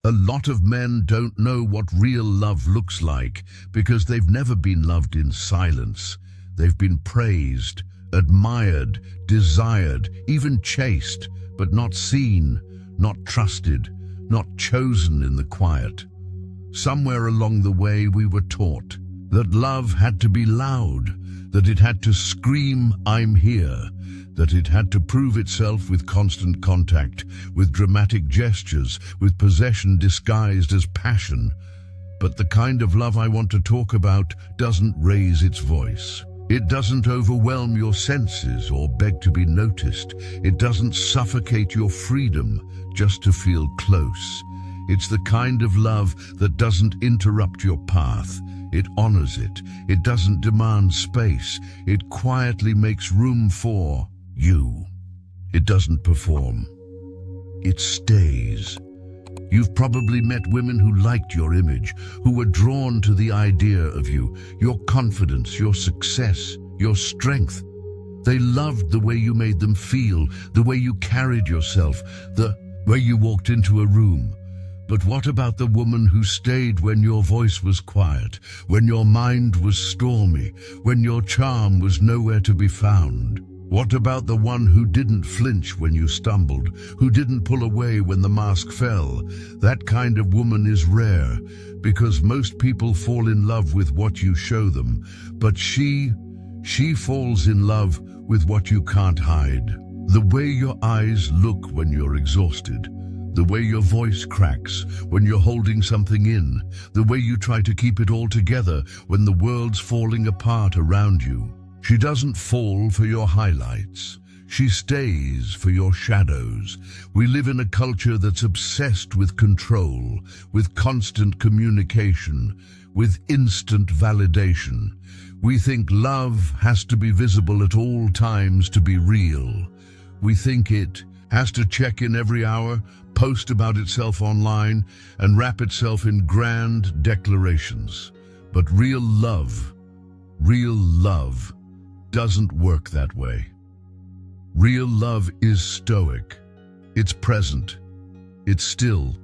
A lot of men don't know what real love looks like because they've never been loved in silence. They've been praised, admired, desired, even chased, but not seen, not trusted, not chosen in the quiet. Somewhere along the way we were taught that love had to be loud, that it had to scream, "I'm here," that it had to prove itself with constant contact, with dramatic gestures, with possession disguised as passion. But the kind of love I want to talk about doesn't raise its voice. It doesn't overwhelm your senses or beg to be noticed. It doesn't suffocate your freedom just to feel close. It's the kind of love that doesn't interrupt your path. It honors it. It doesn't demand space. It quietly makes room for you. It doesn't perform. It stays. You've probably met women who liked your image, who were drawn to the idea of you, your confidence, your success, your strength. They loved the way you made them feel, the way you carried yourself, the way you walked into a room. But what about the woman who stayed when your voice was quiet, when your mind was stormy, when your charm was nowhere to be found? What about the one who didn't flinch when you stumbled, who didn't pull away when the mask fell? That kind of woman is rare, because most people fall in love with what you show them, but she falls in love with what you can't hide. The way your eyes look when you're exhausted, the way your voice cracks when you're holding something in, the way you try to keep it all together when the world's falling apart around you. She doesn't fall for your highlights. She stays for your shadows. We live in a culture that's obsessed with control, with constant communication, with instant validation. We think love has to be visible at all times to be real. We think it has to check in every hour, post about itself online, and wrap itself in grand declarations. But real love doesn't work that way. Real love is stoic. It's present. It's still.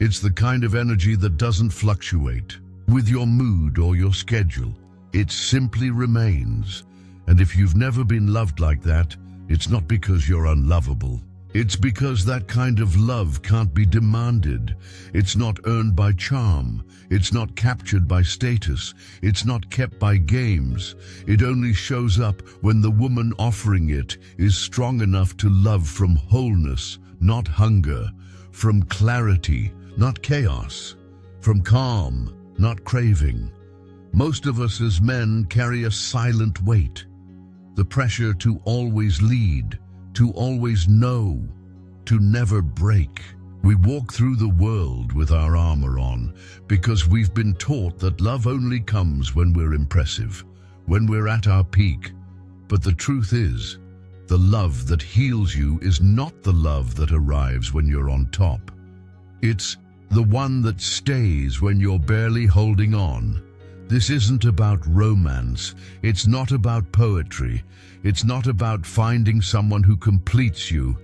It's the kind of energy that doesn't fluctuate with your mood or your schedule. It simply remains. And if you've never been loved like that, it's not because you're unlovable. It's because that kind of love can't be demanded. It's not earned by charm. It's not captured by status. It's not kept by games. It only shows up when the woman offering it is strong enough to love from wholeness, not hunger, from clarity, not chaos, from calm, not craving. Most of us as men carry a silent weight. The pressure to always lead, to always know, to never break. We walk through the world with our armor on because we've been taught that love only comes when we're impressive, when we're at our peak. But the truth is, the love that heals you is not the love that arrives when you're on top. It's the one that stays when you're barely holding on. This isn't about romance. It's not about poetry. It's not about finding someone who completes you.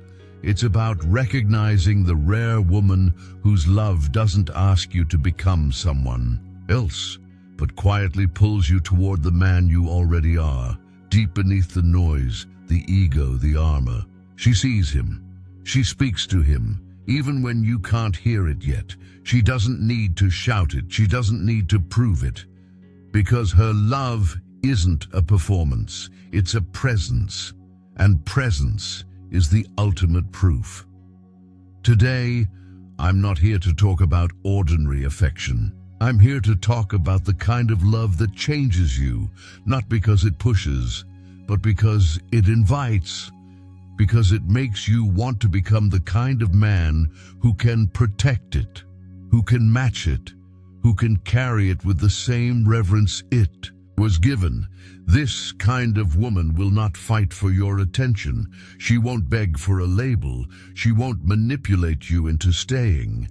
It's about recognizing the rare woman whose love doesn't ask you to become someone else, but quietly pulls you toward the man you already are, deep beneath the noise, the ego, the armor. She sees him. She speaks to him, even when you can't hear it yet. She doesn't need to shout it. She doesn't need to prove it. Because her love isn't a performance, it's a presence, and presence is the ultimate proof. Today, I'm not here to talk about ordinary affection. I'm here to talk about the kind of love that changes you, not because it pushes, but because it invites, because it makes you want to become the kind of man who can protect it, who can match it, who can carry it with the same reverence it was given. This kind of woman will not fight for your attention. She won't beg for a label. She won't manipulate you into staying.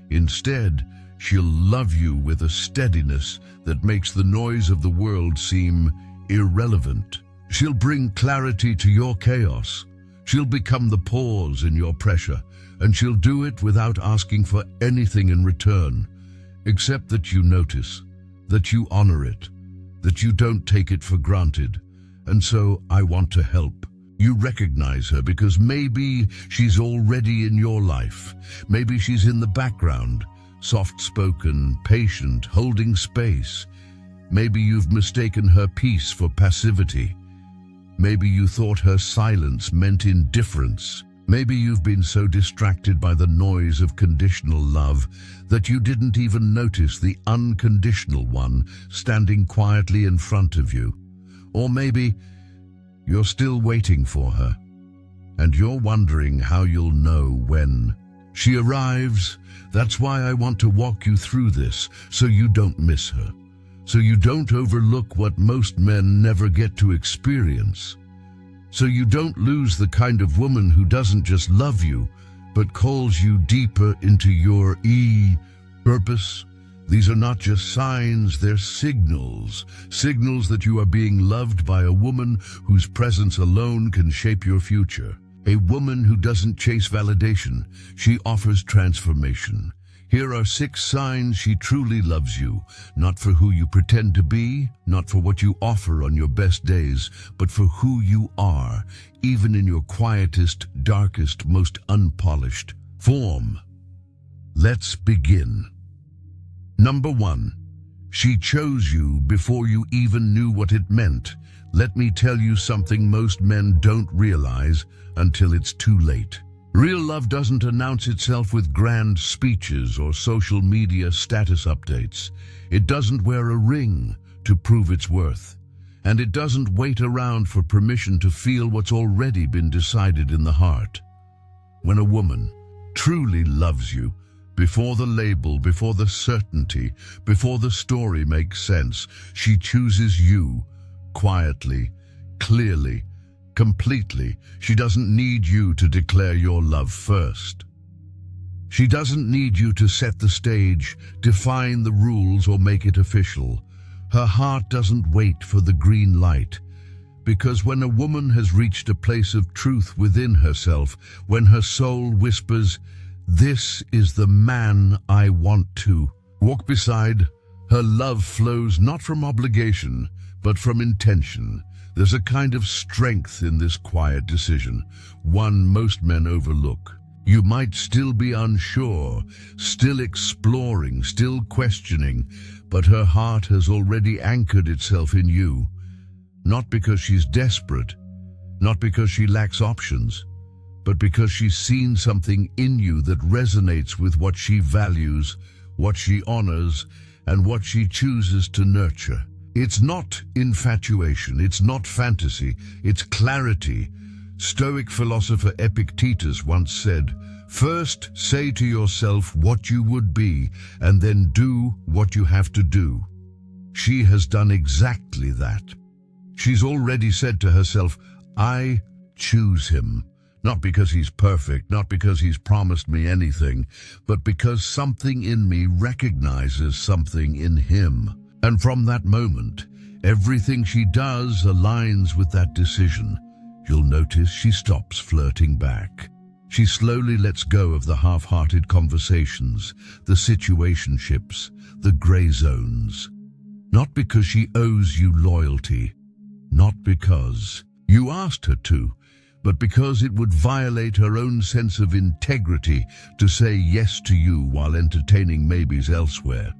Instead, she'll love you with a steadiness that makes the noise of the world seem irrelevant. She'll bring clarity to your chaos. She'll become the pause in your pressure, and she'll do it without asking for anything in return, except that you notice, that you honor it, that you don't take it for granted. And so I want to help. You recognize her because maybe she's already in your life. Maybe she's in the background, soft-spoken, patient, holding space. Maybe you've mistaken her peace for passivity. Maybe you thought her silence meant indifference. Maybe you've been so distracted by the noise of conditional love that you didn't even notice the unconditional one standing quietly in front of you. Or maybe you're still waiting for her, and you're wondering how you'll know when she arrives. That's why I want to walk you through this, so you don't miss her, so you don't overlook what most men never get to experience, so you don't lose the kind of woman who doesn't just love you, but calls you deeper into your purpose. These are not just signs, they're signals. Signals that you are being loved by a woman whose presence alone can shape your future. A woman who doesn't chase validation, she offers transformation. Here are 6 signs she truly loves you, not for who you pretend to be, not for what you offer on your best days, but for who you are, even in your quietest, darkest, most unpolished form. Let's begin. Number 1. She chose you before you even knew what it meant. Let me tell you something most men don't realize until it's too late. Real love doesn't announce itself with grand speeches or social media status updates. It doesn't wear a ring to prove its worth. And it doesn't wait around for permission to feel what's already been decided in the heart. When a woman truly loves you, before the label, before the certainty, before the story makes sense, she chooses you, quietly, clearly, completely. She doesn't need you to declare your love first. She doesn't need you to set the stage, define the rules, or make it official. Her heart doesn't wait for the green light. Because when a woman has reached a place of truth within herself, when her soul whispers, "This is the man I want to walk beside," her love flows not from obligation, but from intention. There's a kind of strength in this quiet decision, one most men overlook. You might still be unsure, still exploring, still questioning, but her heart has already anchored itself in you. Not because she's desperate, not because she lacks options, but because she's seen something in you that resonates with what she values, what she honors, and what she chooses to nurture. It's not infatuation, it's not fantasy, it's clarity. Stoic philosopher Epictetus once said, "First say to yourself what you would be, and then do what you have to do." She has done exactly that. She's already said to herself, "I choose him." Not because he's perfect, not because he's promised me anything, but because something in me recognizes something in him. And from that moment, everything she does aligns with that decision. You'll notice she stops flirting back. She slowly lets go of the half-hearted conversations, the situationships, the gray zones. Not because she owes you loyalty, not because you asked her to, but because it would violate her own sense of integrity to say yes to you while entertaining maybes elsewhere.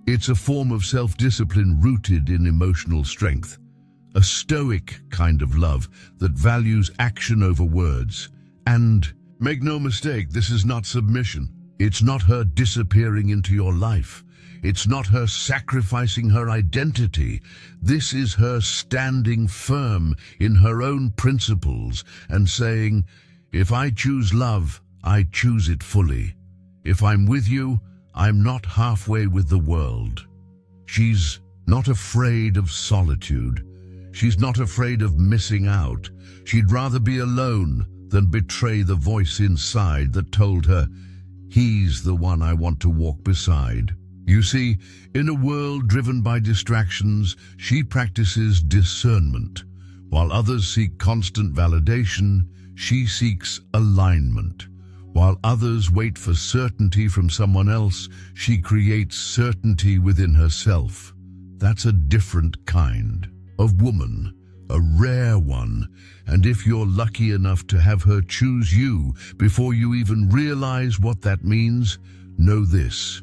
It's a form of self-discipline rooted in emotional strength, a stoic kind of love that values action over words. And make no mistake, this is not submission. It's not her disappearing into your life. It's not her sacrificing her identity. This is her standing firm in her own principles and saying, "If I choose love, I choose it fully. If I'm with you, I'm not halfway with the world." She's not afraid of solitude. She's not afraid of missing out. She'd rather be alone than betray the voice inside that told her, "He's the one I want to walk beside." You see, in a world driven by distractions, she practices discernment. While others seek constant validation, she seeks alignment. While others wait for certainty from someone else, she creates certainty within herself. That's a different kind of woman, a rare one, and if you're lucky enough to have her choose you before you even realize what that means, know this: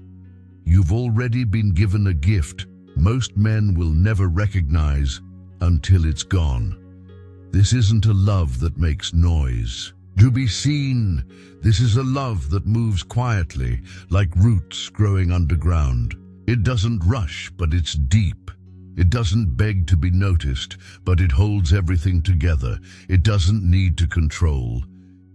you've already been given a gift most men will never recognize until it's gone. This isn't a love that makes noise to be seen. This is a love that moves quietly, like roots growing underground. It doesn't rush, but it's deep. It doesn't beg to be noticed, but it holds everything together. It doesn't need to control.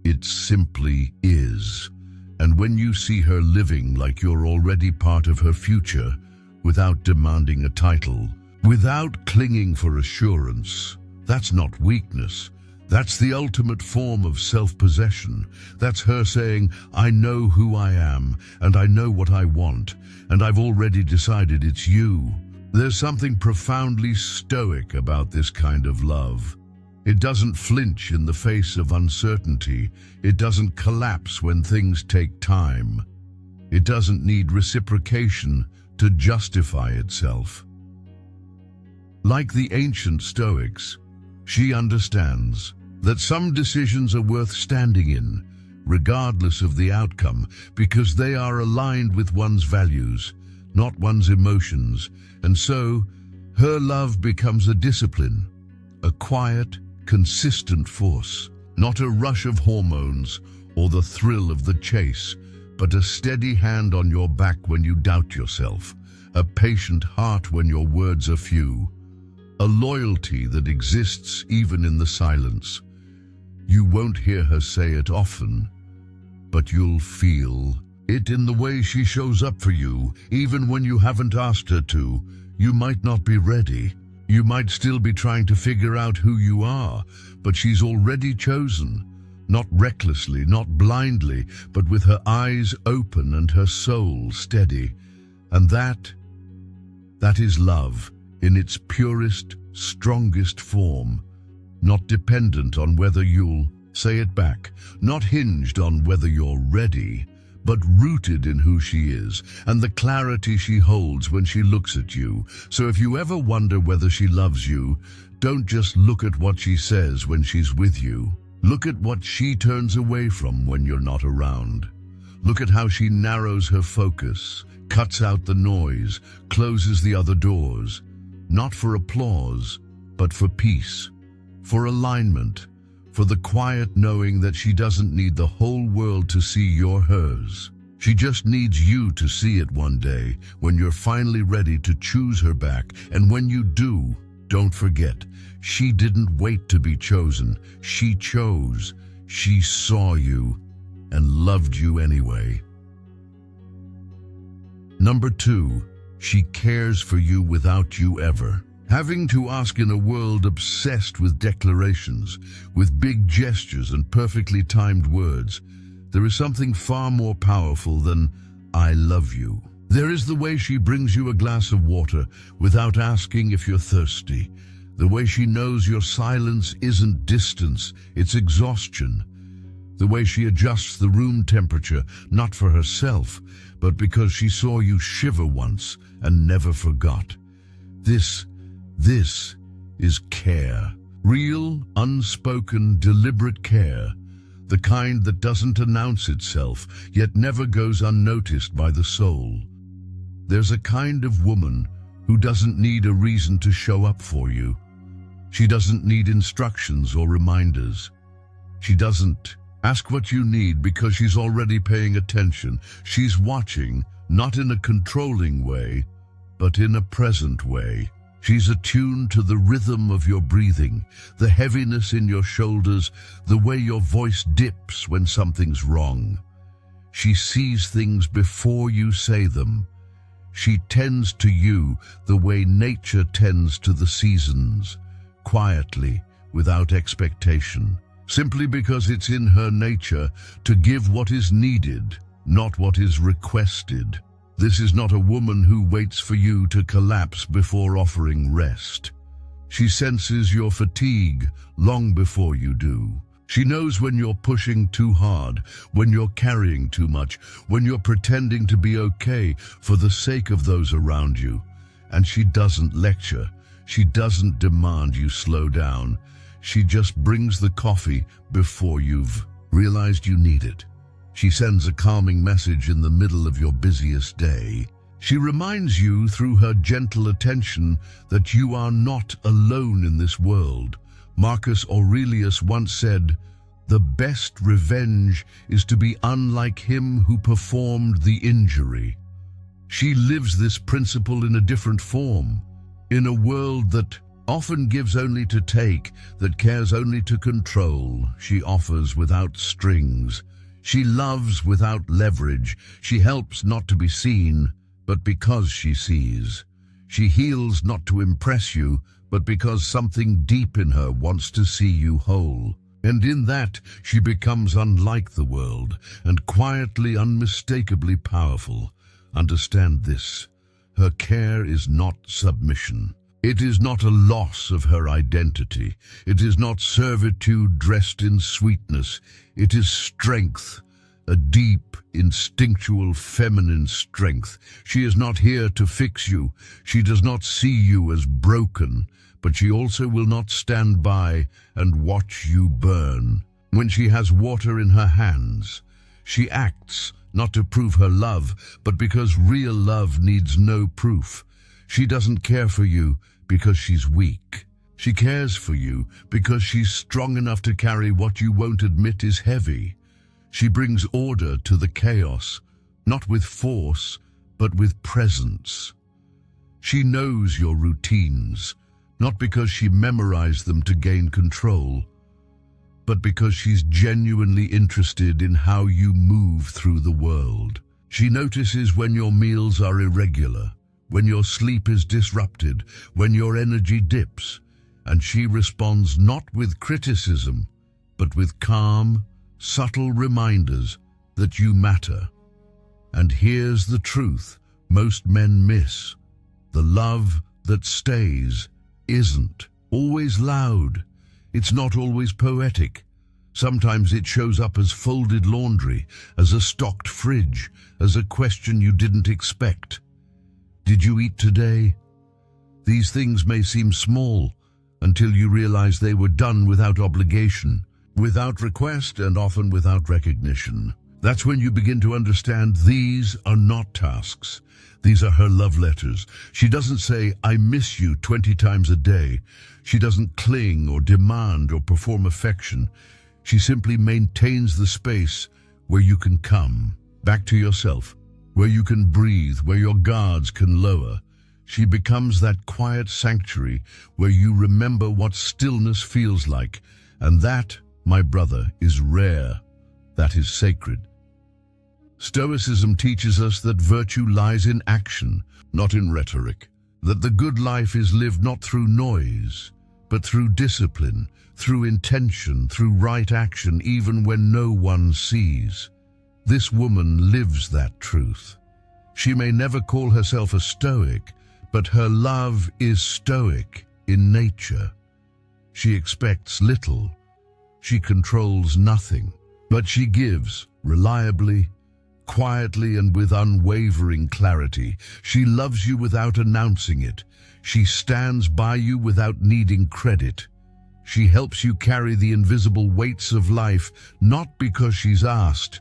It simply is. And when you see her living like you're already part of her future, without demanding a title, without clinging for assurance, that's not weakness. That's the ultimate form of self-possession. That's her saying, I know who I am, and I know what I want, and I've already decided it's you. There's something profoundly stoic about this kind of love. It doesn't flinch in the face of uncertainty. It doesn't collapse when things take time. It doesn't need reciprocation to justify itself. Like the ancient Stoics, she understands that some decisions are worth standing in, regardless of the outcome, because they are aligned with one's values, not one's emotions. And so, her love becomes a discipline, a quiet, consistent force, not a rush of hormones or the thrill of the chase, but a steady hand on your back when you doubt yourself, a patient heart when your words are few, a loyalty that exists even in the silence. You won't hear her say it often, but you'll feel it in the way she shows up for you, even when you haven't asked her to. You might not be ready. You might still be trying to figure out who you are, but she's already chosen, not recklessly, not blindly, but with her eyes open and her soul steady. And that is love in its purest, strongest form, not dependent on whether you'll say it back, not hinged on whether you're ready, but rooted in who she is and the clarity she holds when she looks at you. So if you ever wonder whether she loves you, don't just look at what she says when she's with you. Look at what she turns away from when you're not around. Look at how she narrows her focus, cuts out the noise, closes the other doors, not for applause, but for peace, for alignment, for the quiet knowing that she doesn't need the whole world to see you're hers. She just needs you to see it one day when you're finally ready to choose her back. And when you do, don't forget, she didn't wait to be chosen. She chose. She saw you and loved you anyway. Number 2, she cares for you without you ever having to ask. In a world obsessed with declarations, with big gestures and perfectly timed words, there is something far more powerful than "I love you." There is the way she brings you a glass of water without asking if you're thirsty, the way she knows your silence isn't distance, it's exhaustion, the way she adjusts the room temperature, not for herself, but because she saw you shiver once and never forgot. This is care. Real, unspoken, deliberate care. The kind that doesn't announce itself, yet never goes unnoticed by the soul. There's a kind of woman who doesn't need a reason to show up for you. She doesn't need instructions or reminders. She doesn't ask what you need because she's already paying attention. She's watching, not in a controlling way, but in a present way. She's attuned to the rhythm of your breathing, the heaviness in your shoulders, the way your voice dips when something's wrong. She sees things before you say them. She tends to you the way nature tends to the seasons, quietly, without expectation, simply because it's in her nature to give what is needed, not what is requested. This is not a woman who waits for you to collapse before offering rest. She senses your fatigue long before you do. She knows when you're pushing too hard, when you're carrying too much, when you're pretending to be okay for the sake of those around you. And she doesn't lecture. She doesn't demand you slow down. She just brings the coffee before you've realized you need it. She sends a calming message in the middle of your busiest day. She reminds you through her gentle attention that you are not alone in this world. Marcus Aurelius once said, "The best revenge is to be unlike him who performed the injury." She lives this principle in a different form, in a world that often gives only to take, that cares only to control. She offers without strings. She loves without leverage. She helps not to be seen, but because she sees. She heals not to impress you, but because something deep in her wants to see you whole. And in that, she becomes unlike the world and quietly, unmistakably powerful. Understand this: her care is not submission. It is not a loss of her identity. It is not servitude dressed in sweetness. It is strength, a deep, instinctual, feminine strength. She is not here to fix you. She does not see you as broken, but she also will not stand by and watch you burn. When she has water in her hands, she acts not to prove her love, but because real love needs no proof. She doesn't care for you because she's weak. She cares for you because she's strong enough to carry what you won't admit is heavy. She brings order to the chaos, not with force, but with presence. She knows your routines, not because she memorized them to gain control, but because she's genuinely interested in how you move through the world. She notices when your meals are irregular, when your sleep is disrupted, when your energy dips, and she responds not with criticism, but with calm, subtle reminders that you matter. And here's the truth most men miss: the love that stays isn't always loud. It's not always poetic. Sometimes it shows up as folded laundry, as a stocked fridge, as a question you didn't expect. Did you eat today? These things may seem small until you realize they were done without obligation, without request, and often without recognition. That's when you begin to understand these are not tasks. These are her love letters. She doesn't say, "I miss you" 20 times a day. She doesn't cling or demand or perform affection. She simply maintains the space where you can come back to yourself, where you can breathe, where your guards can lower. She becomes that quiet sanctuary where you remember what stillness feels like. And that, my brother, is rare. That is sacred. Stoicism teaches us that virtue lies in action, not in rhetoric. That the good life is lived not through noise, but through discipline, through intention, through right action, even when no one sees. This woman lives that truth. She may never call herself a Stoic, but her love is Stoic in nature. She expects little. She controls nothing, but she gives reliably, quietly, and with unwavering clarity. She loves you without announcing it. She stands by you without needing credit. She helps you carry the invisible weights of life, not because she's asked,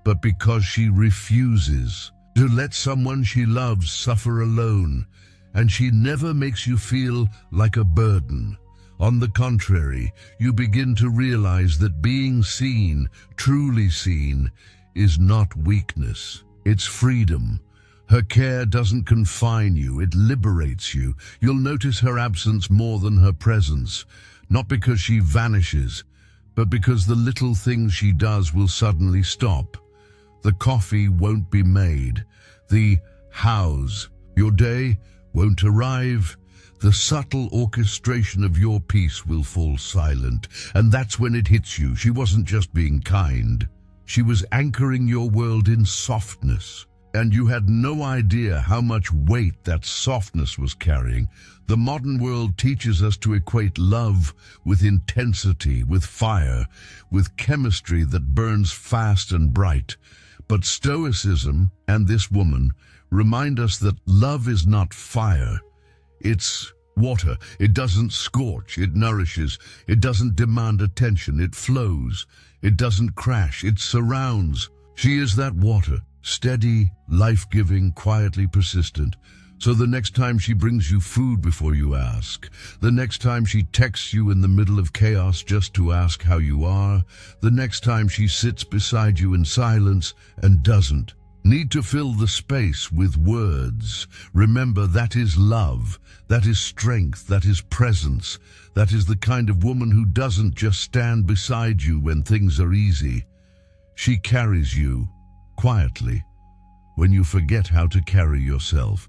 but because she refuses to let someone she loves suffer alone. And she never makes you feel like a burden. On the contrary, you begin to realize that being seen, truly seen, is not weakness. It's freedom. Her care doesn't confine you, it liberates you. You'll notice her absence more than her presence, not because she vanishes, but because the little things she does will suddenly stop. The coffee won't be made. The hows, your day, won't arrive. The subtle orchestration of your peace will fall silent. And that's when it hits you. She wasn't just being kind. She was anchoring your world in softness. and you had no idea how much weight that softness was carrying. The modern world teaches us to equate love with intensity, with fire, with chemistry that burns fast and bright. But Stoicism and this woman remind us that love is not fire. It's water. It doesn't scorch, it nourishes. It doesn't demand attention, it flows. It doesn't crash, it surrounds. She is that water, steady, life-giving, quietly persistent. So the next time she brings you food before you ask, the next time she texts you in the middle of chaos just to ask how you are, the next time she sits beside you in silence and doesn't need to fill the space with words, remember that is love, that is strength, that is presence, that is the kind of woman who doesn't just stand beside you when things are easy. She carries you quietly when you forget how to carry yourself.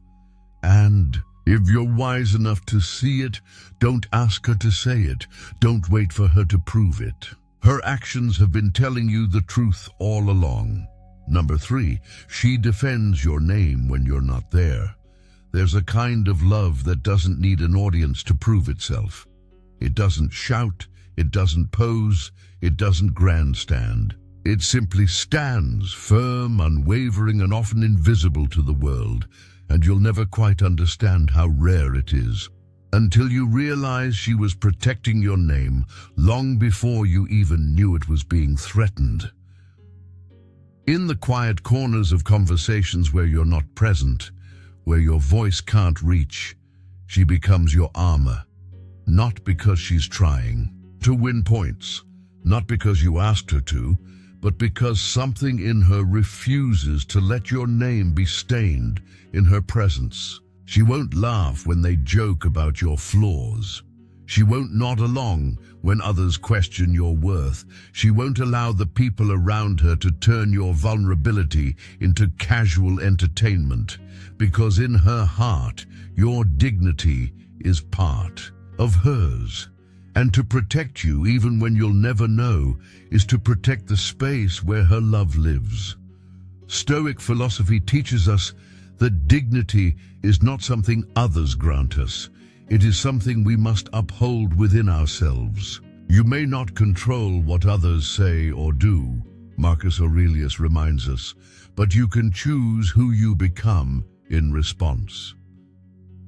And if you're wise enough to see it, don't ask her to say it. Don't wait for her to prove it. Her actions have been telling you the truth all along. Number 3, she defends your name when you're not there. There's a kind of love that doesn't need an audience to prove itself. It doesn't shout, it doesn't pose, it doesn't grandstand. It simply stands firm, unwavering, and often invisible to the world. And you'll never quite understand how rare it is until you realize she was protecting your name long before you even knew it was being threatened. In the quiet corners of conversations where you're not present, where your voice can't reach, she becomes your armor, not because she's trying to win points, not because you asked her to, but because something in her refuses to let your name be stained in her presence. She won't laugh when they joke about your flaws. She won't nod along when others question your worth. She won't allow the people around her to turn your vulnerability into casual entertainment, because in her heart, your dignity is part of hers. And to protect you, even when you'll never know, is to protect the space where her love lives. Stoic philosophy teaches us that dignity is not something others grant us. It is something we must uphold within ourselves. You may not control what others say or do, Marcus Aurelius reminds us, but you can choose who you become in response.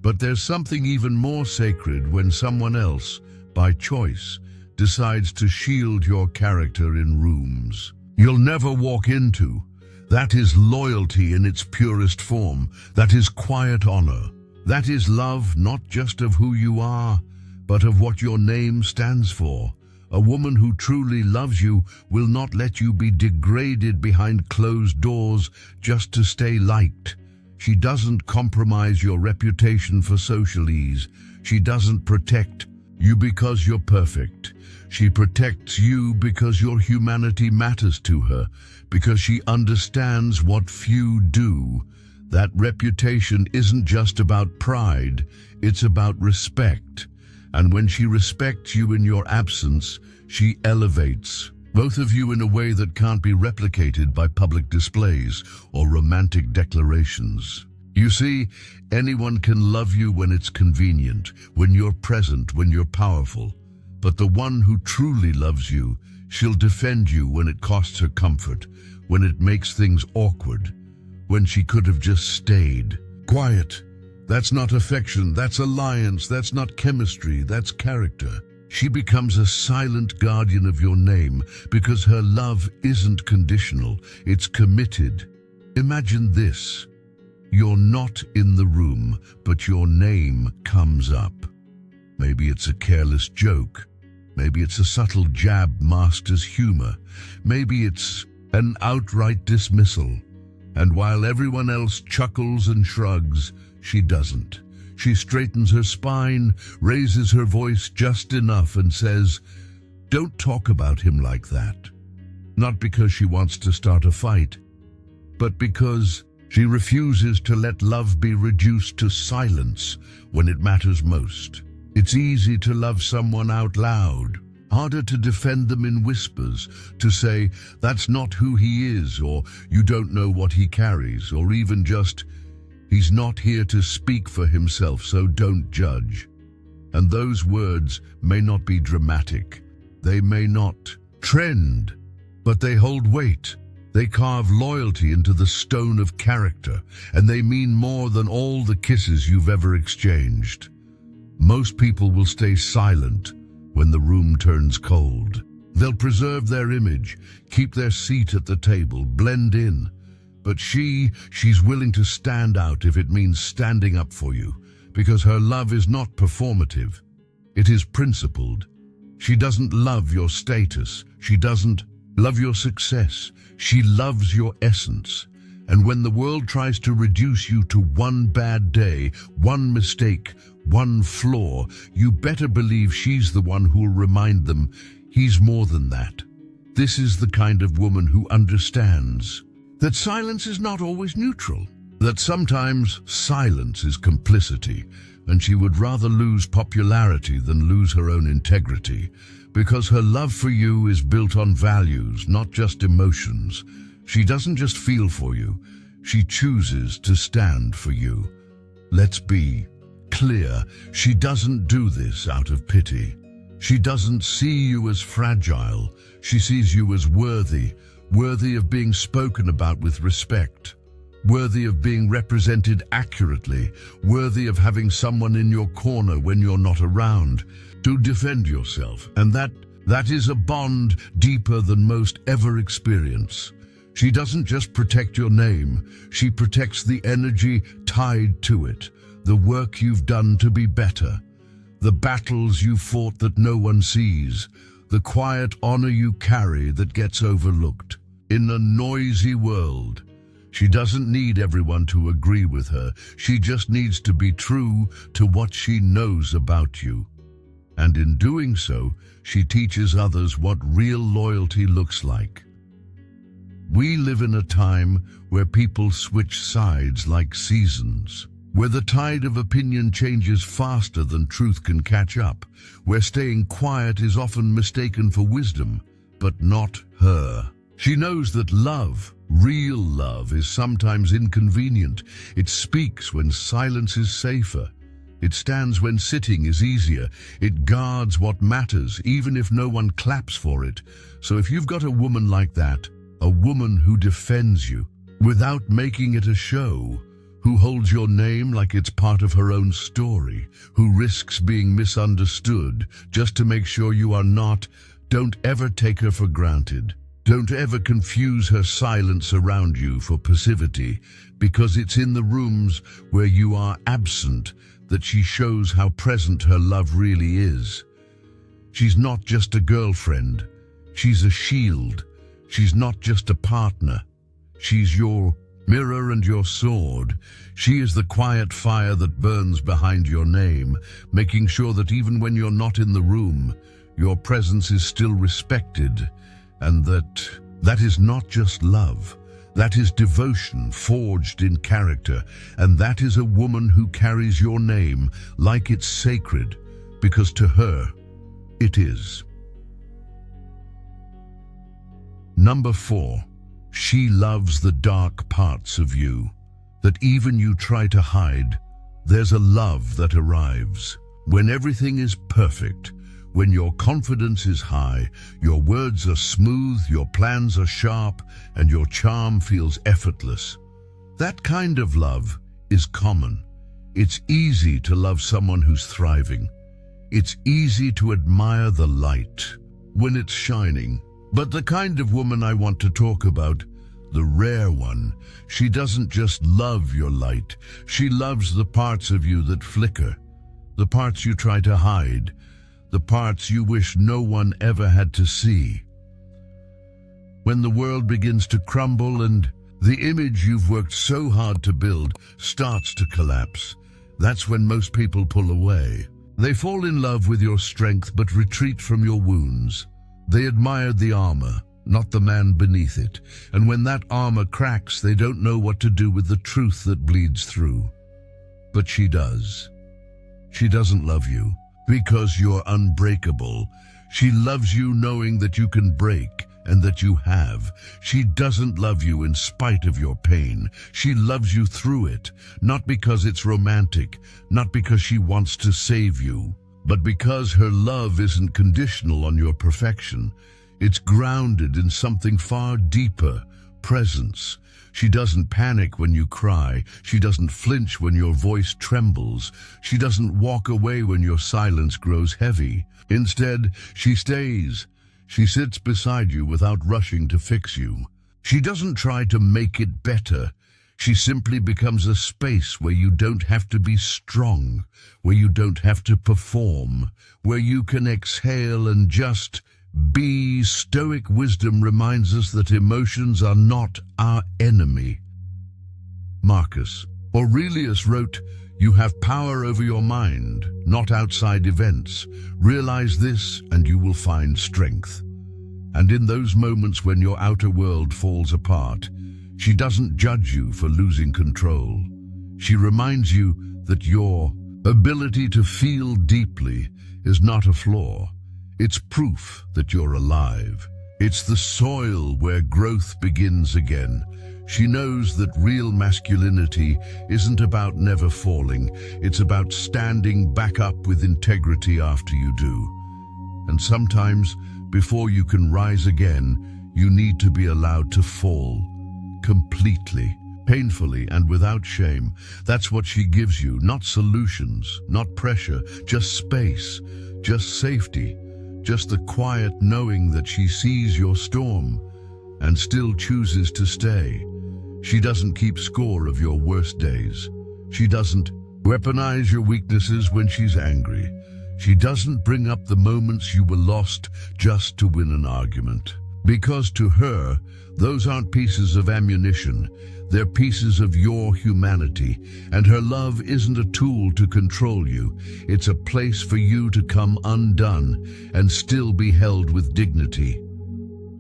But there's something even more sacred when someone else, by choice, decides to shield your character in rooms you'll never walk into. That is loyalty in its purest form. That is quiet honor. That is love not just of who you are, but of what your name stands for. A woman who truly loves you will not let you be degraded behind closed doors just to stay liked. She doesn't compromise your reputation for social ease. She doesn't protect you because you're perfect. She protects you because your humanity matters to her, because she understands what few do. That reputation isn't just about pride, it's about respect. And when she respects you in your absence, she elevates both of you in a way that can't be replicated by public displays or romantic declarations. You see, anyone can love you when it's convenient, when you're present, when you're powerful. But the one who truly loves you, she'll defend you when it costs her comfort, when it makes things awkward, when she could have just stayed quiet. That's not affection, that's alliance, that's not chemistry, that's character. She becomes a silent guardian of your name because her love isn't conditional, it's committed. Imagine this. You're not in the room, but your name comes up. Maybe it's a careless joke. Maybe it's a subtle jab masked as humor. Maybe it's an outright dismissal. And while everyone else chuckles and shrugs, she doesn't. She straightens her spine, raises her voice just enough and says, "Don't talk about him like that." Not because she wants to start a fight, but because she refuses to let love be reduced to silence when it matters most. It's easy to love someone out loud, Harder to defend them in whispers, to say, that's not who he is, or you don't know what he carries, or even just, he's not here to speak for himself, so don't judge. And those words may not be dramatic. They may not trend, but they hold weight. They carve loyalty into the stone of character, and they mean more than all the kisses you've ever exchanged. Most people will stay silent when the room turns cold. They'll preserve their image, keep their seat at the table, blend in. But she's willing to stand out if it means standing up for you, because her love is not performative. It is principled. She doesn't love your status. She doesn't love your success. She loves your essence. And when the world tries to reduce you to one bad day, one mistake, one flaw, you better believe she's the one who'll remind them he's more than that. This is the kind of woman who understands that silence is not always neutral, that sometimes silence is complicity, and she would rather lose popularity than lose her own integrity, because her love for you is built on values, not just emotions. She doesn't just feel for you, she chooses to stand for you. Let's be clear, she doesn't do this out of pity. She doesn't see you as fragile, she sees you as worthy of being spoken about with respect, worthy of being represented accurately, worthy of having someone in your corner when you're not around to defend yourself. And that is a bond deeper than most ever experience. She doesn't just protect your name, she protects the energy tied to it, the work you've done to be better, the battles you fought that no one sees, the quiet honor you carry that gets overlooked. In a noisy world, she doesn't need everyone to agree with her. She just needs to be true to what she knows about you. And in doing so, she teaches others what real loyalty looks like. We live in a time where people switch sides like seasons, where the tide of opinion changes faster than truth can catch up, where staying quiet is often mistaken for wisdom, but not her. She knows that love, real love, is sometimes inconvenient. It speaks when silence is safer. It stands when sitting is easier. It guards what matters, even if no one claps for it. So if you've got a woman like that, a woman who defends you without making it a show, who holds your name like it's part of her own story, who risks being misunderstood just to make sure you are not, don't ever take her for granted. Don't ever confuse her silence around you for passivity, because it's in the rooms where you are absent that she shows how present her love really is. She's not just a girlfriend, she's a shield. She's not just a partner, she's your mirror and your sword. She is the quiet fire that burns behind your name, making sure that even when you're not in the room, your presence is still respected. And that is not just love, that is devotion forged in character, and that is a woman who carries your name like it's sacred, because to her, it is. Number 4, she loves the dark parts of you, that even you try to hide. There's a love that arrives when everything is perfect, when your confidence is high, your words are smooth, your plans are sharp, and your charm feels effortless. That kind of love is common. It's easy to love someone who's thriving. It's easy to admire the light when it's shining. But the kind of woman I want to talk about, the rare one, she doesn't just love your light. She loves the parts of you that flicker, the parts you try to hide, the parts you wish no one ever had to see. When the world begins to crumble and the image you've worked so hard to build starts to collapse, that's when most people pull away. They fall in love with your strength but retreat from your wounds. They admire the armor, not the man beneath it. And when that armor cracks, they don't know what to do with the truth that bleeds through. But she does. She doesn't love you because you're unbreakable. She loves you knowing that you can break and that you have. She doesn't love you in spite of your pain. She loves you through it, not because it's romantic, not because she wants to save you, but because her love isn't conditional on your perfection. It's grounded in something far deeper, presence. She doesn't panic when you cry. She doesn't flinch when your voice trembles. She doesn't walk away when your silence grows heavy. Instead, she stays. She sits beside you without rushing to fix you. She doesn't try to make it better. She simply becomes a space where you don't have to be strong, where you don't have to perform, where you can exhale and just be. Stoic wisdom reminds us that emotions are not our enemy. Marcus Aurelius wrote, "You have power over your mind, not outside events. Realize this and you will find strength." And in those moments when your outer world falls apart, she doesn't judge you for losing control. She reminds you that your ability to feel deeply is not a flaw. It's proof that you're alive. It's the soil where growth begins again. She knows that real masculinity isn't about never falling. It's about standing back up with integrity after you do. And sometimes, before you can rise again, you need to be allowed to fall. Completely, painfully, and without shame. That's what she gives you. Not solutions, not pressure, just space, just safety, just the quiet knowing that she sees your storm and still chooses to stay. She doesn't keep score of your worst days. She doesn't weaponize your weaknesses when she's angry. She doesn't bring up the moments you were lost just to win an argument. Because to her, those aren't pieces of ammunition. They're pieces of your humanity. And her love isn't a tool to control you. It's a place for you to come undone and still be held with dignity.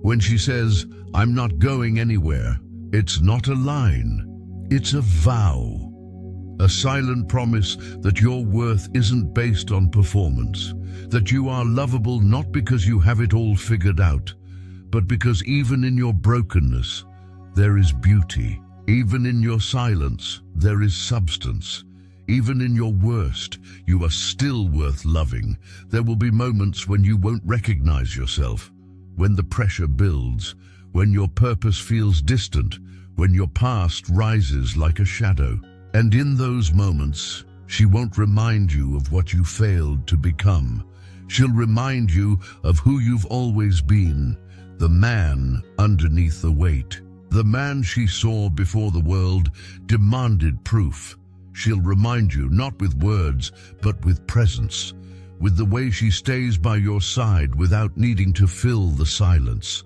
When she says, "I'm not going anywhere," it's not a line, it's a vow. A silent promise that your worth isn't based on performance, that you are lovable not because you have it all figured out, but because even in your brokenness, there is beauty. Even in your silence, there is substance. Even in your worst, you are still worth loving. There will be moments when you won't recognize yourself, when the pressure builds, when your purpose feels distant, when your past rises like a shadow. And in those moments, she won't remind you of what you failed to become. She'll remind you of who you've always been, the man underneath the weight. The man she saw before the world demanded proof. She'll remind you not with words, but with presence, with the way she stays by your side without needing to fill the silence,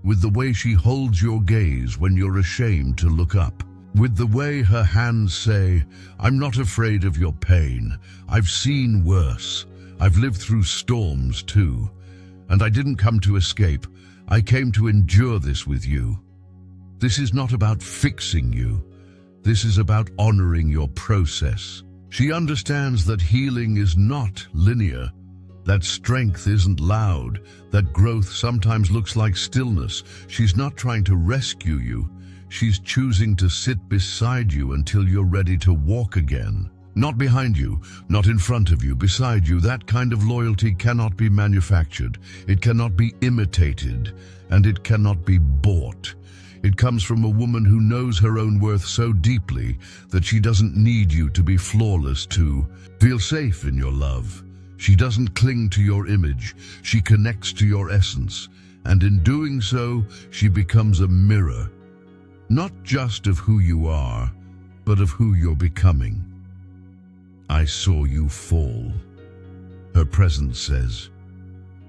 with the way she holds your gaze when you're ashamed to look up, with the way her hands say, "I'm not afraid of your pain. I've seen worse. I've lived through storms too. And I didn't come to escape. I came to endure this with you." This is not about fixing you. This is about honoring your process. She understands that healing is not linear, that strength isn't loud, that growth sometimes looks like stillness. She's not trying to rescue you. She's choosing to sit beside you until you're ready to walk again. Not behind you, not in front of you, beside you. That kind of loyalty cannot be manufactured. It cannot be imitated, and it cannot be bought. It comes from a woman who knows her own worth so deeply that she doesn't need you to be flawless to feel safe in your love. She doesn't cling to your image. She connects to your essence. And in doing so, she becomes a mirror, not just of who you are, but of who you're becoming. "I saw you fall," her presence says,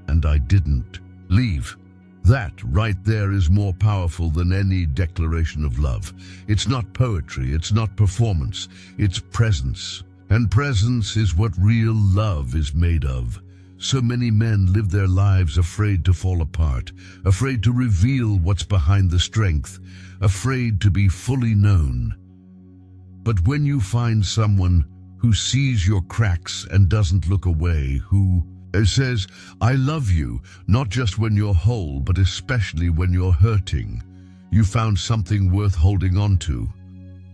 "and I didn't leave." That right there is more powerful than any declaration of love. It's not poetry, it's not performance, it's presence. And presence is what real love is made of. So many men live their lives afraid to fall apart, afraid to reveal what's behind the strength, afraid to be fully known. But when you find someone who sees your cracks and doesn't look away, who It says, I love you, not just when you're whole, but especially when you're hurting. You found something worth holding on to.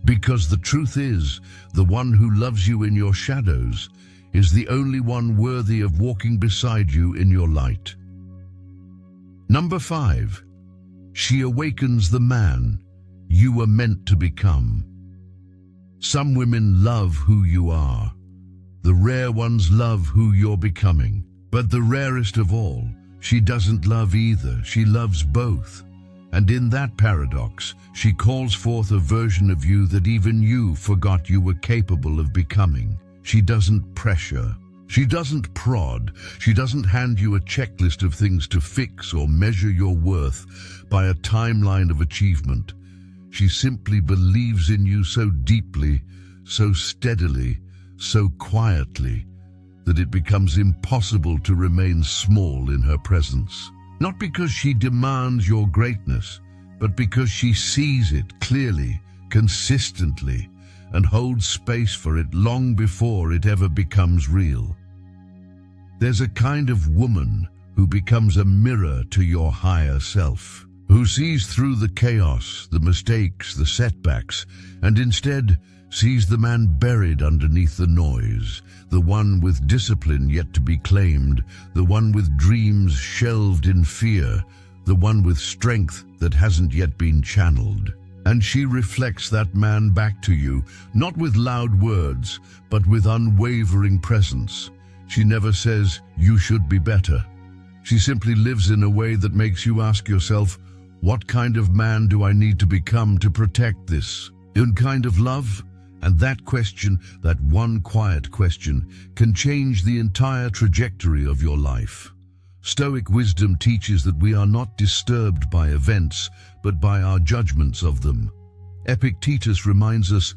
Because the truth is, the one who loves you in your shadows is the only one worthy of walking beside you in your light. Number 5. She awakens the man you were meant to become. Some women love who you are. The rare ones love who you're becoming. But the rarest of all, she doesn't love either. She loves both. And in that paradox, she calls forth a version of you that even you forgot you were capable of becoming. She doesn't pressure. She doesn't prod. She doesn't hand you a checklist of things to fix or measure your worth by a timeline of achievement. She simply believes in you so deeply, so steadily, so quietly, that it becomes impossible to remain small in her presence. Not because she demands your greatness, but because she sees it clearly, consistently, and holds space for it long before it ever becomes real. There's a kind of woman who becomes a mirror to your higher self, who sees through the chaos, the mistakes, the setbacks, and instead sees the man buried underneath the noise, the one with discipline yet to be claimed, the one with dreams shelved in fear, the one with strength that hasn't yet been channeled. And she reflects that man back to you, not with loud words, but with unwavering presence. She never says, you should be better. She simply lives in a way that makes you ask yourself, what kind of man do I need to become to protect this? Kind of love? And that question, that one quiet question, can change the entire trajectory of your life. Stoic wisdom teaches that we are not disturbed by events, but by our judgments of them. Epictetus reminds us,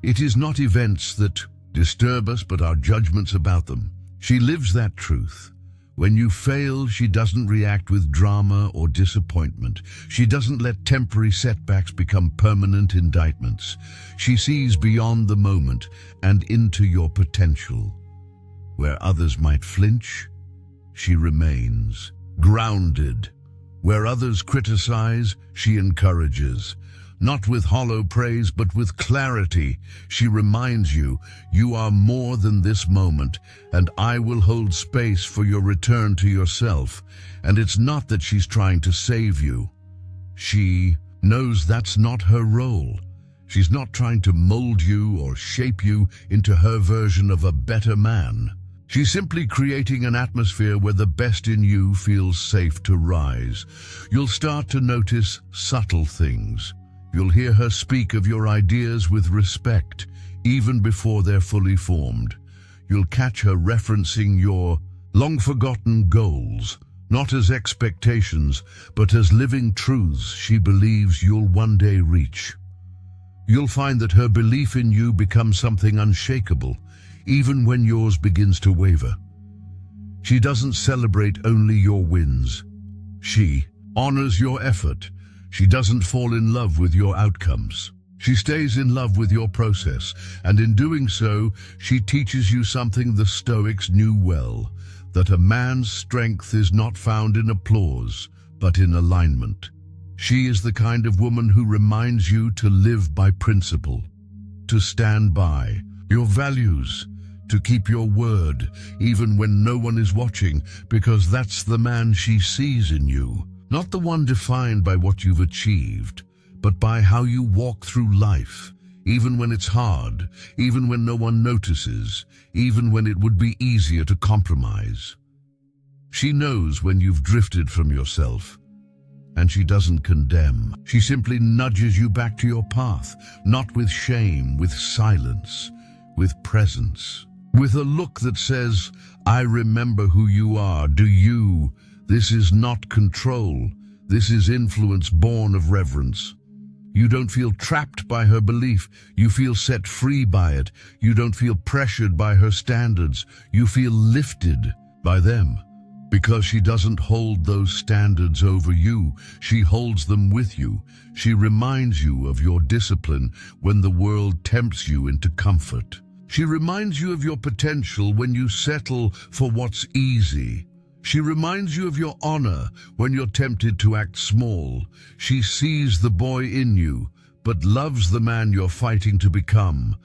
it is not events that disturb us, but our judgments about them. She lives that truth. When you fail, she doesn't react with drama or disappointment. She doesn't let temporary setbacks become permanent indictments. She sees beyond the moment and into your potential. Where others might flinch, she remains grounded. Where others criticize, she encourages. Not with hollow praise, but with clarity. She reminds you, you are more than this moment, and I will hold space for your return to yourself. And it's not that she's trying to save you. She knows that's not her role. She's not trying to mold you or shape you into her version of a better man. She's simply creating an atmosphere where the best in you feels safe to rise. You'll start to notice subtle things. You'll hear her speak of your ideas with respect, even before they're fully formed. You'll catch her referencing your long-forgotten goals, not as expectations, but as living truths she believes you'll one day reach. You'll find that her belief in you becomes something unshakable, even when yours begins to waver. She doesn't celebrate only your wins. She honors your effort. She doesn't fall in love with your outcomes. She stays in love with your process, and in doing so, she teaches you something the Stoics knew well, that a man's strength is not found in applause, but in alignment. She is the kind of woman who reminds you to live by principle, to stand by your values, to keep your word, even when no one is watching, because that's the man she sees in you. Not the one defined by what you've achieved, but by how you walk through life, even when it's hard, even when no one notices, even when it would be easier to compromise. She knows when you've drifted from yourself, and she doesn't condemn. She simply nudges you back to your path, not with shame, with silence, with presence, with a look that says, I remember who you are, do you? This is not control. This is influence born of reverence. You don't feel trapped by her belief. You feel set free by it. You don't feel pressured by her standards. You feel lifted by them. Because she doesn't hold those standards over you. She holds them with you. She reminds you of your discipline when the world tempts you into comfort. She reminds you of your potential when you settle for what's easy. She reminds you of your honor when you're tempted to act small. She sees the boy in you, but loves the man you're fighting to become.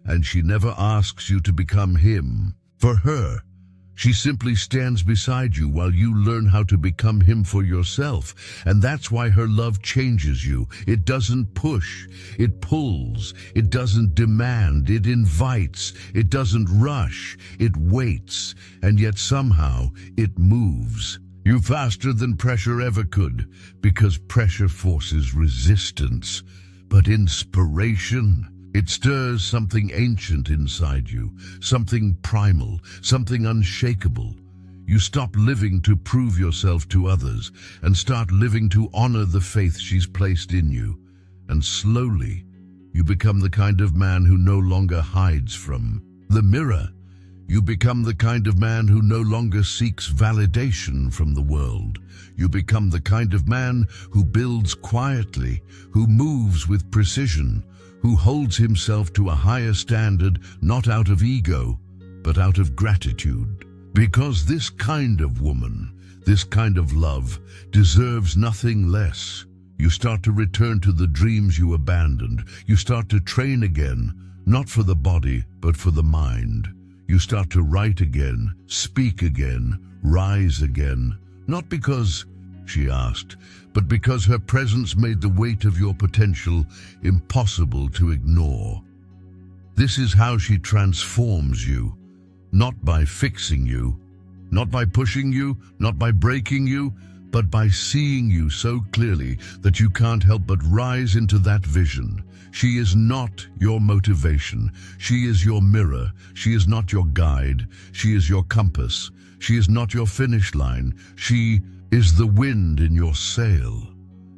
And she never asks you to become him. For her, she simply stands beside you while you learn how to become him for yourself. And that's why her love changes you. It doesn't push, it pulls. It doesn't demand, it invites. It doesn't rush, it waits. And yet somehow it moves you faster than pressure ever could, because pressure forces resistance. But inspiration, it stirs something ancient inside you, something primal, something unshakable. You stop living to prove yourself to others and start living to honor the faith she's placed in you. And slowly, you become the kind of man who no longer hides from the mirror. You become the kind of man who no longer seeks validation from the world. You become the kind of man who builds quietly, who moves with precision, who holds himself to a higher standard, not out of ego, but out of gratitude. Because this kind of woman, this kind of love, deserves nothing less. You start to return to the dreams you abandoned. You start to train again, not for the body, but for the mind. You start to write again, speak again, rise again, not because she asked, but because her presence made the weight of your potential impossible to ignore. This is how she transforms you, not by fixing you, not by pushing you, not by breaking you, but by seeing you so clearly that you can't help but rise into that vision. She is not your motivation. She is your mirror. She is not your guide. She is your compass. She is not your finish line. She is the wind in your sail.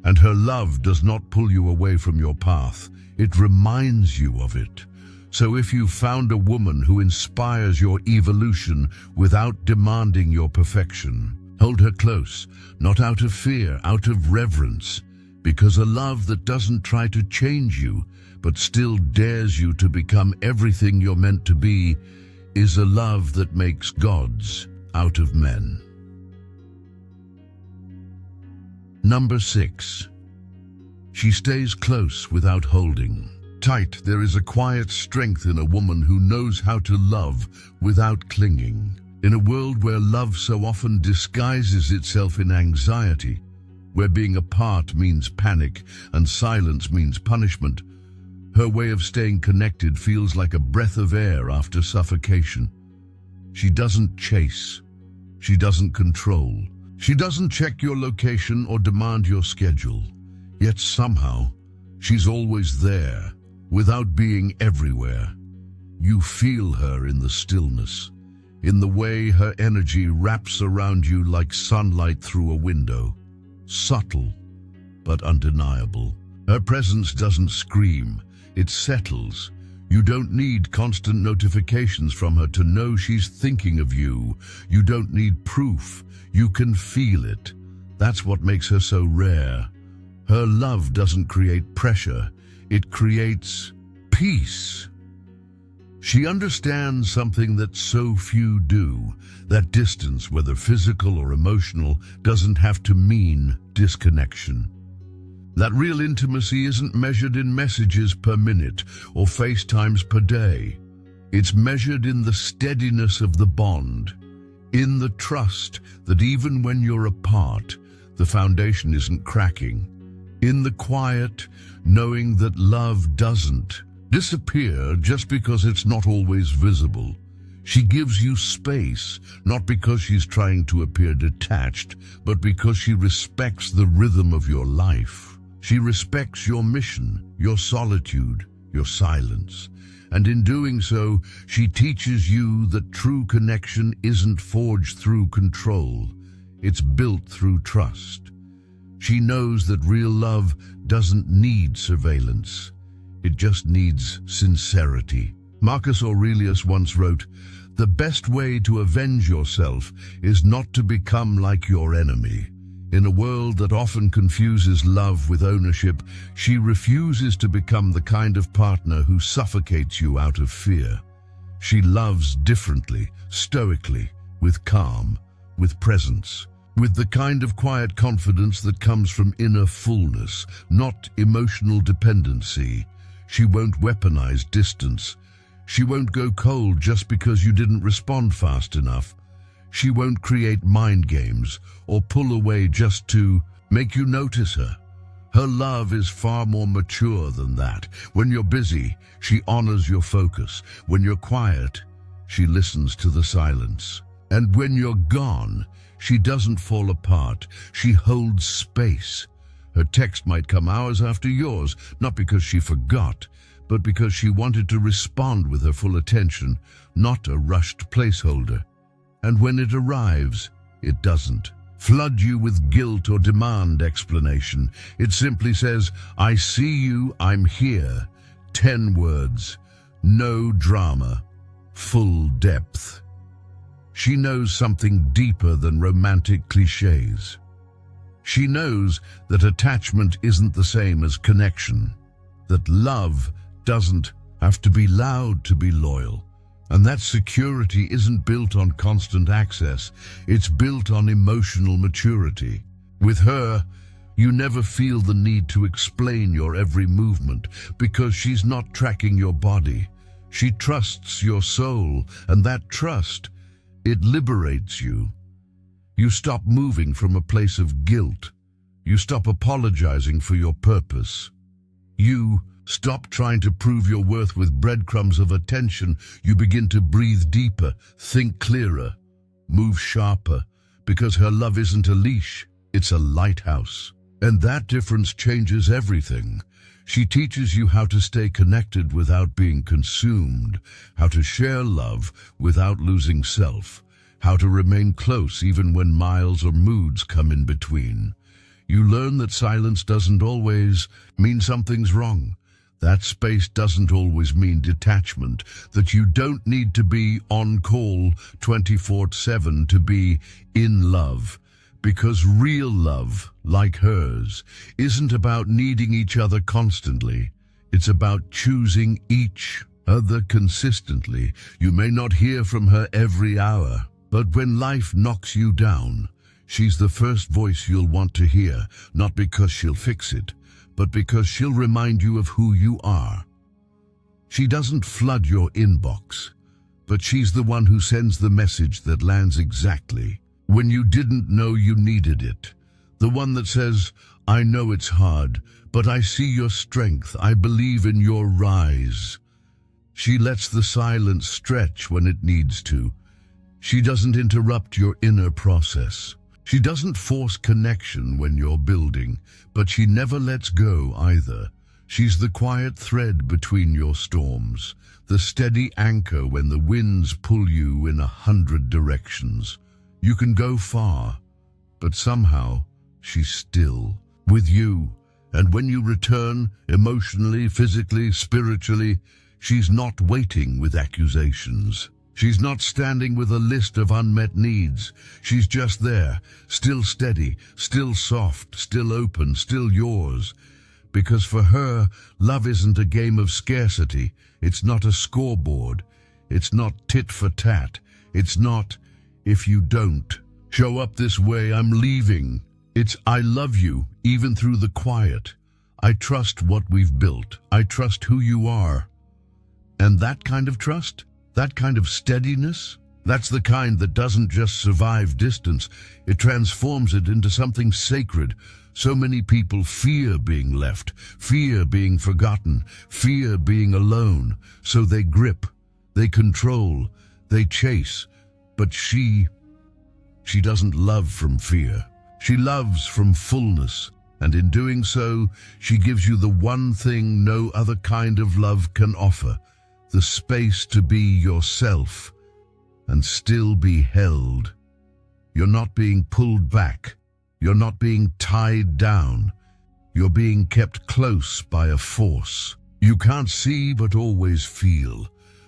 And her love does not pull you away from your path. It reminds you of it. So if you found a woman who inspires your evolution without demanding your perfection, hold her close, not out of fear, out of reverence, because a love that doesn't try to change you, but still dares you to become everything you're meant to be, is a love that makes gods out of men. Number 6. She stays close without holding tight. There is a quiet strength in a woman who knows how to love without clinging. In a world where love so often disguises itself in anxiety, where being apart means panic and silence means punishment, her way of staying connected feels like a breath of air after suffocation. She doesn't chase. She doesn't control. She doesn't check your location or demand your schedule. Yet somehow, she's always there, without being everywhere. You feel her in the stillness, in the way her energy wraps around you like sunlight through a window. Subtle, but undeniable. Her presence doesn't scream, it settles. You don't need constant notifications from her to know she's thinking of you. You don't need proof. You can feel it. That's what makes her so rare. Her love doesn't create pressure. It creates peace. She understands something that so few do. That distance, whether physical or emotional, doesn't have to mean disconnection. That real intimacy isn't measured in messages per minute or FaceTimes per day. It's measured in the steadiness of the bond, in the trust that even when you're apart, the foundation isn't cracking, in the quiet, knowing that love doesn't disappear just because it's not always visible. She gives you space, not because she's trying to appear detached, but because she respects the rhythm of your life. She respects your mission, your solitude, your silence. And in doing so, she teaches you that true connection isn't forged through control. It's built through trust. She knows that real love doesn't need surveillance. It just needs sincerity. Marcus Aurelius once wrote, "The best way to avenge yourself is not to become like your enemy." In a world that often confuses love with ownership, she refuses to become the kind of partner who suffocates you out of fear. She loves differently, stoically, with calm, with presence, with the kind of quiet confidence that comes from inner fullness, not emotional dependency. She won't weaponize distance. She won't go cold just because you didn't respond fast enough. She won't create mind games or pull away just to make you notice her. Her love is far more mature than that. When you're busy, she honors your focus. When you're quiet, she listens to the silence. And when you're gone, she doesn't fall apart. She holds space. Her text might come hours after yours, not because she forgot, but because she wanted to respond with her full attention, not a rushed placeholder. And when it arrives, it doesn't flood you with guilt or demand explanation. It simply says, I see you, I'm here. 10 words, no drama, full depth. She knows something deeper than romantic cliches. She knows that attachment isn't the same as connection, that love doesn't have to be loud to be loyal, and that security isn't built on constant access, it's built on emotional maturity. With her, you never feel the need to explain your every movement because she's not tracking your body. She trusts your soul, and that trust, it liberates you. You stop moving from a place of guilt. You stop apologizing for your purpose. You stop trying to prove your worth with breadcrumbs of attention. You begin to breathe deeper, think clearer, move sharper, because her love isn't a leash, it's a lighthouse. And that difference changes everything. She teaches you how to stay connected without being consumed, how to share love without losing self, how to remain close even when miles or moods come in between. You learn that silence doesn't always mean something's wrong. That space doesn't always mean detachment, that you don't need to be on call 24/7 to be in love. Because real love, like hers, isn't about needing each other constantly. It's about choosing each other consistently. You may not hear from her every hour, but when life knocks you down, she's the first voice you'll want to hear, not because she'll fix it, but because she'll remind you of who you are. She doesn't flood your inbox, but she's the one who sends the message that lands exactly when you didn't know you needed it. The one that says, I know it's hard, but I see your strength. I believe in your rise. She lets the silence stretch when it needs to. She doesn't interrupt your inner process. She doesn't force connection when you're building, but she never lets go either. She's the quiet thread between your storms, the steady anchor when the winds pull you in 100 directions. You can go far, but somehow she's still with you. And when you return, emotionally, physically, spiritually, she's not waiting with accusations. She's not standing with a list of unmet needs. She's just there, still steady, still soft, still open, still yours. Because for her, love isn't a game of scarcity. It's not a scoreboard. It's not tit for tat. It's not, if you don't show up this way, I'm leaving. It's, I love you, even through the quiet. I trust what we've built. I trust who you are. And that kind of trust, that kind of steadiness, that's the kind that doesn't just survive distance. It transforms it into something sacred. So many people fear being left, fear being forgotten, fear being alone. So they grip, they control, they chase. But she doesn't love from fear. She loves from fullness. And in doing so, she gives you the one thing no other kind of love can offer, the space to be yourself and still be held. You're not being pulled back. You're not being tied down. You're being kept close by a force you can't see but always feel.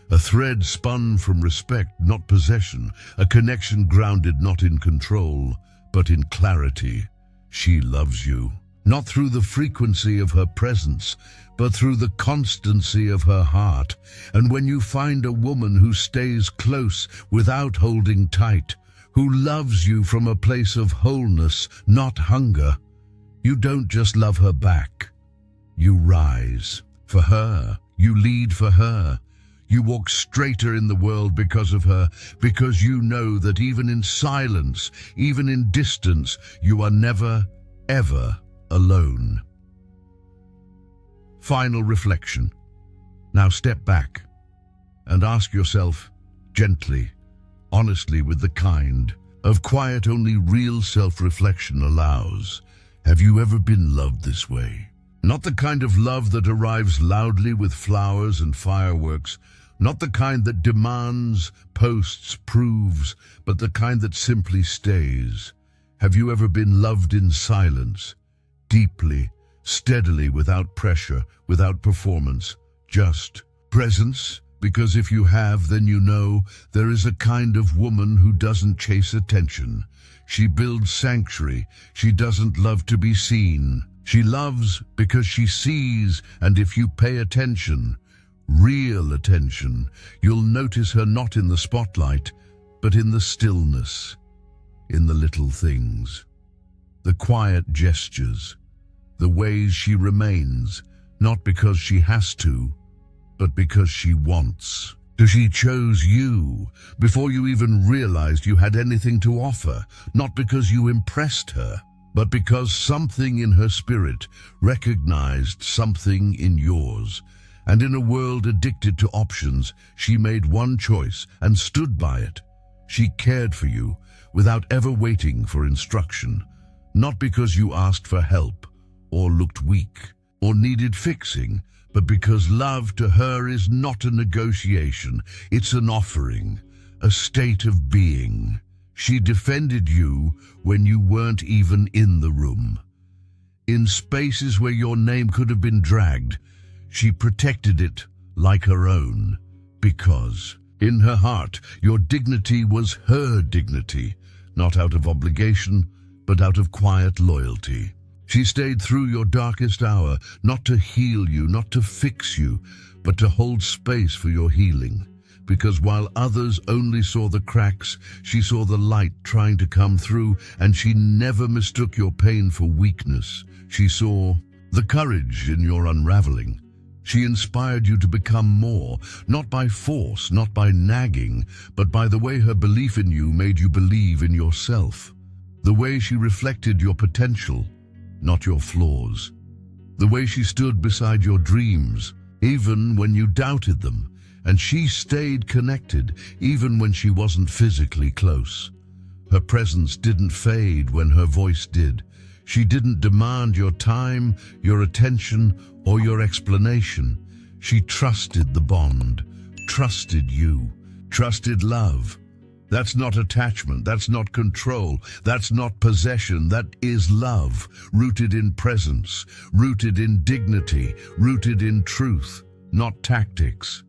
A thread spun from respect, not possession. A connection grounded not in control, but in clarity. She loves you, not through the frequency of her presence, but through the constancy of her heart. And when you find a woman who stays close without holding tight, who loves you from a place of wholeness, not hunger, you don't just love her back. You rise for her. You lead for her. You walk straighter in the world because of her, because you know that even in silence, even in distance, you are never, ever alone. Final reflection. Now step back and ask yourself gently, honestly, with the kind of quiet only real self-reflection allows. Have you ever been loved this way? Not the kind of love that arrives loudly with flowers and fireworks, not the kind that demands, posts, proves, but the kind that simply stays. Have you ever been loved in silence, deeply, steadily, without pressure, without performance, just presence? Because if you have, then you know there is a kind of woman who doesn't chase attention. She builds sanctuary. She doesn't love to be seen. She loves because she sees, and if you pay attention, real attention, you'll notice her not in the spotlight, but in the stillness, in the little things, the quiet gestures, the ways she remains, not because she has to, but because she wants. She chose you before you even realized you had anything to offer, not because you impressed her, but because something in her spirit recognized something in yours. And in a world addicted to options, she made one choice and stood by it. She cared for you without ever waiting for instruction, not because you asked for help or looked weak or needed fixing, but because love to her is not a negotiation, it's an offering, a state of being. She defended you when you weren't even in the room. In spaces where your name could have been dragged, she protected it like her own, because in her heart your dignity was her dignity, not out of obligation, but out of quiet loyalty. She stayed through your darkest hour, not to heal you, not to fix you, but to hold space for your healing. Because while others only saw the cracks, she saw the light trying to come through, and she never mistook your pain for weakness. She saw the courage in your unraveling. She inspired you to become more, not by force, not by nagging, but by the way her belief in you made you believe in yourself. The way she reflected your potential, not your flaws. The way she stood beside your dreams, even when you doubted them. And she stayed connected, even when she wasn't physically close. Her presence didn't fade when her voice did. She didn't demand your time, your attention, or your explanation. She trusted the bond, trusted you, trusted love. That's not attachment, that's not control, that's not possession, that is love, rooted in presence, rooted in dignity, rooted in truth, not tactics.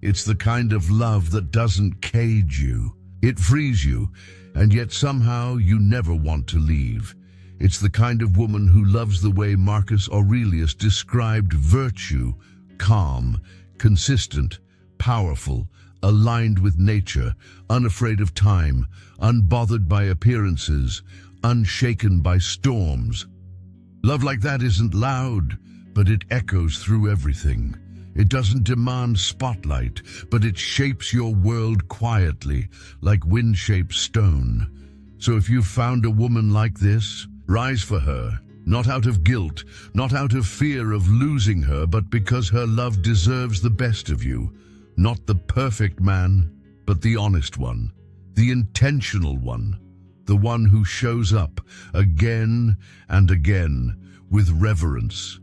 It's the kind of love that doesn't cage you. It frees you, and yet somehow you never want to leave. It's the kind of woman who loves the way Marcus Aurelius described virtue: calm, consistent, powerful, aligned with nature, unafraid of time, unbothered by appearances, unshaken by storms. Love like that isn't loud, but it echoes through everything. It doesn't demand spotlight, but it shapes your world quietly, like wind shapes stone. So if you've found a woman like this, rise for her, not out of guilt, not out of fear of losing her, but because her love deserves the best of you. Not the perfect man, but the honest one, the intentional one, the one who shows up again and again with reverence.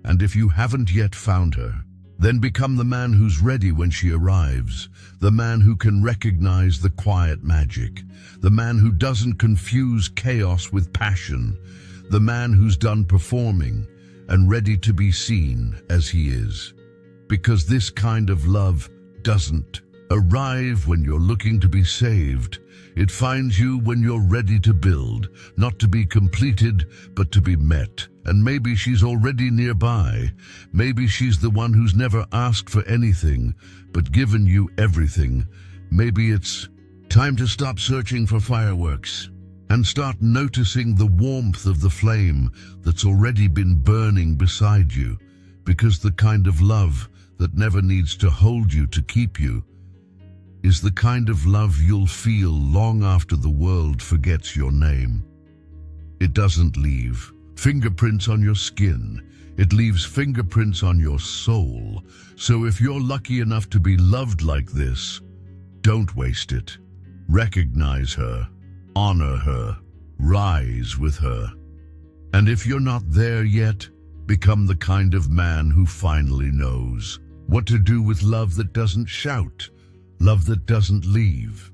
And if you haven't yet found her, then become the man who's ready when she arrives, the man who can recognize the quiet magic, the man who doesn't confuse chaos with passion, the man who's done performing and ready to be seen as he is. Because this kind of love doesn't arrive when you're looking to be saved. It finds you when you're ready to build, not to be completed, but to be met. And maybe she's already nearby. Maybe she's the one who's never asked for anything, but given you everything. Maybe it's time to stop searching for fireworks and start noticing the warmth of the flame that's already been burning beside you, because the kind of love that never needs to hold you to keep you is the kind of love you'll feel long after the world forgets your name. It doesn't leave fingerprints on your skin. It leaves fingerprints on your soul. So if you're lucky enough to be loved like this, don't waste it. Recognize her, honor her, rise with her. And if you're not there yet, become the kind of man who finally knows what to do with love that doesn't shout, love that doesn't leave,